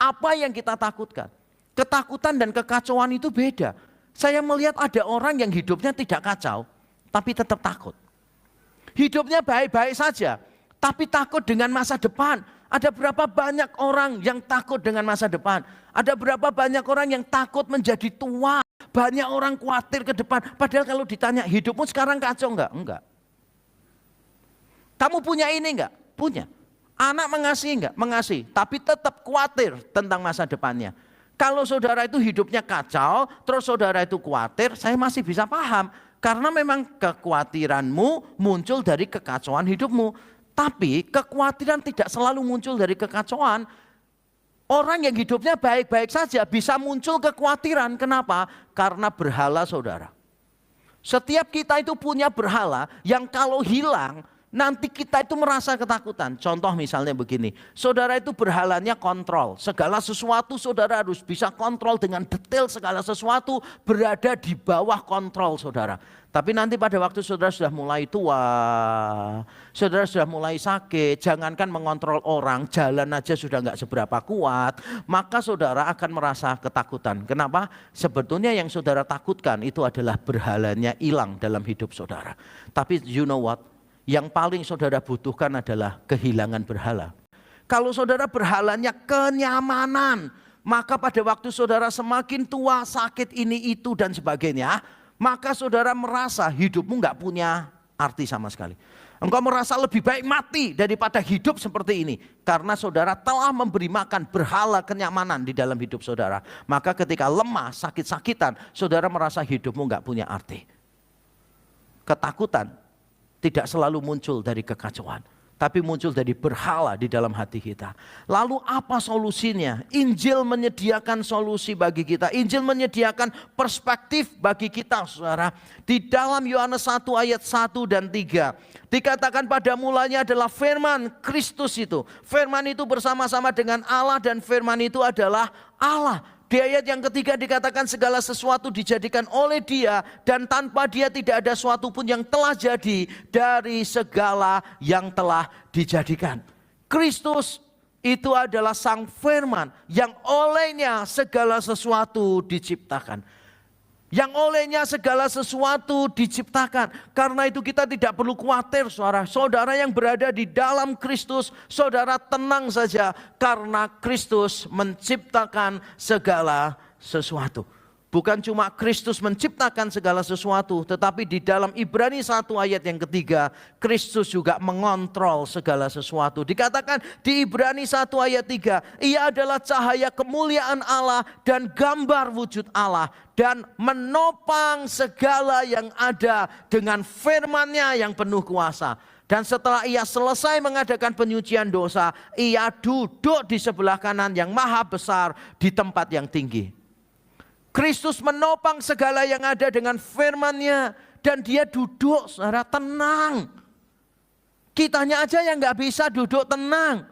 Apa yang kita takutkan? Ketakutan dan kekacauan itu beda. Saya melihat ada orang yang hidupnya tidak kacau, tapi tetap takut. Hidupnya baik-baik saja, tapi takut dengan masa depan. Ada berapa banyak orang yang takut dengan masa depan? Ada berapa banyak orang yang takut menjadi tua? Banyak orang khawatir ke depan. Padahal kalau ditanya, hidupmu sekarang kacau enggak? Enggak. Kamu punya ini enggak? Punya. Anak mengasihi enggak? Mengasihi. Tapi tetap khawatir tentang masa depannya. Kalau saudara itu hidupnya kacau, terus saudara itu khawatir, saya masih bisa paham. Karena memang kekhawatiranmu muncul dari kekacauan hidupmu. Tapi kekhawatiran tidak selalu muncul dari kekacauan. Orang yang hidupnya baik-baik saja bisa muncul kekhawatiran. Kenapa? Karena berhala saudara. Setiap kita itu punya berhala yang kalau hilang, nanti kita itu merasa ketakutan. Contoh misalnya begini, saudara itu berhalanya kontrol. Segala sesuatu saudara harus bisa kontrol dengan detail, segala sesuatu berada di bawah kontrol saudara. Tapi nanti pada waktu saudara sudah mulai tua, saudara sudah mulai sakit, jangankan mengontrol orang, jalan aja sudah nggak seberapa kuat, maka saudara akan merasa ketakutan. Kenapa? Sebetulnya yang saudara takutkan itu adalah berhalanya hilang dalam hidup saudara. Tapi you know what? Yang paling saudara butuhkan adalah kehilangan berhala. Kalau saudara berhalanya kenyamanan, maka pada waktu saudara semakin tua, sakit ini itu dan sebagainya, maka saudara merasa hidupmu nggak punya arti sama sekali. Engkau merasa lebih baik mati daripada hidup seperti ini. Karena saudara telah memberi makan berhala kenyamanan di dalam hidup saudara. Maka ketika lemah, sakit-sakitan, saudara merasa hidupmu nggak punya arti. Ketakutan tidak selalu muncul dari kekacauan, tapi muncul dari berhala di dalam hati kita. Lalu apa solusinya? Injil menyediakan solusi bagi kita. Injil menyediakan perspektif bagi kita saudara. Di dalam Yohanes 1 ayat 1 dan 3. Dikatakan pada mulanya adalah firman, Kristus itu. Firman itu bersama-sama dengan Allah dan firman itu adalah Allah. Di ayat yang ketiga dikatakan segala sesuatu dijadikan oleh Dia dan tanpa Dia tidak ada suatu pun yang telah jadi dari segala yang telah dijadikan. Kristus itu adalah sang firman yang olehnya segala sesuatu diciptakan. Yang olehnya segala sesuatu diciptakan. Karena itu kita tidak perlu khawatir saudara. Saudara yang berada di dalam Kristus, saudara tenang saja. Karena Kristus menciptakan segala sesuatu. Bukan cuma Kristus menciptakan segala sesuatu, tetapi di dalam Ibrani 1 ayat yang ketiga, Kristus juga mengontrol segala sesuatu. Dikatakan di Ibrani 1 ayat 3, Ia adalah cahaya kemuliaan Allah dan gambar wujud Allah. Dan menopang segala yang ada dengan firman-Nya yang penuh kuasa. Dan setelah Ia selesai mengadakan penyucian dosa, Ia duduk di sebelah kanan yang maha besar di tempat yang tinggi. Kristus menopang segala yang ada dengan firman-Nya. Dan Dia duduk secara tenang. Kitanya aja yang gak bisa duduk tenang.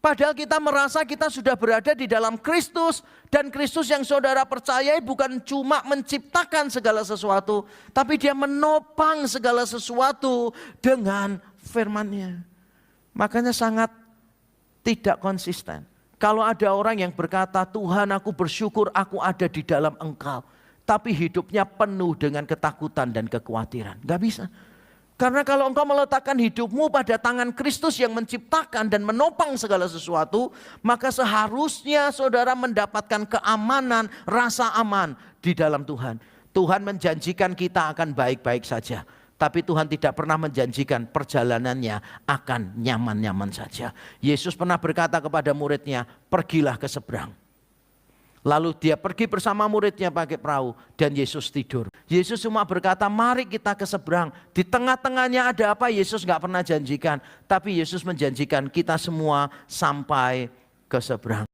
Padahal kita merasa kita sudah berada di dalam Kristus. Dan Kristus yang saudara percayai bukan cuma menciptakan segala sesuatu. Tapi Dia menopang segala sesuatu dengan firman-Nya. Makanya sangat tidak konsisten. Kalau ada orang yang berkata, Tuhan aku bersyukur aku ada di dalam Engkau. Tapi hidupnya penuh dengan ketakutan dan kekhawatiran. Gak bisa. Karena kalau engkau meletakkan hidupmu pada tangan Kristus yang menciptakan dan menopang segala sesuatu, maka seharusnya saudara mendapatkan keamanan, rasa aman di dalam Tuhan. Tuhan menjanjikan kita akan baik-baik saja. Tapi Tuhan tidak pernah menjanjikan perjalanannya akan nyaman-nyaman saja. Yesus pernah berkata kepada muridnya, pergilah ke seberang. Lalu Dia pergi bersama muridnya pakai perahu dan Yesus tidur. Yesus cuma berkata, mari kita ke seberang. Di tengah-tengahnya ada apa? Yesus gak pernah janjikan. Tapi Yesus menjanjikan kita semua sampai ke seberang.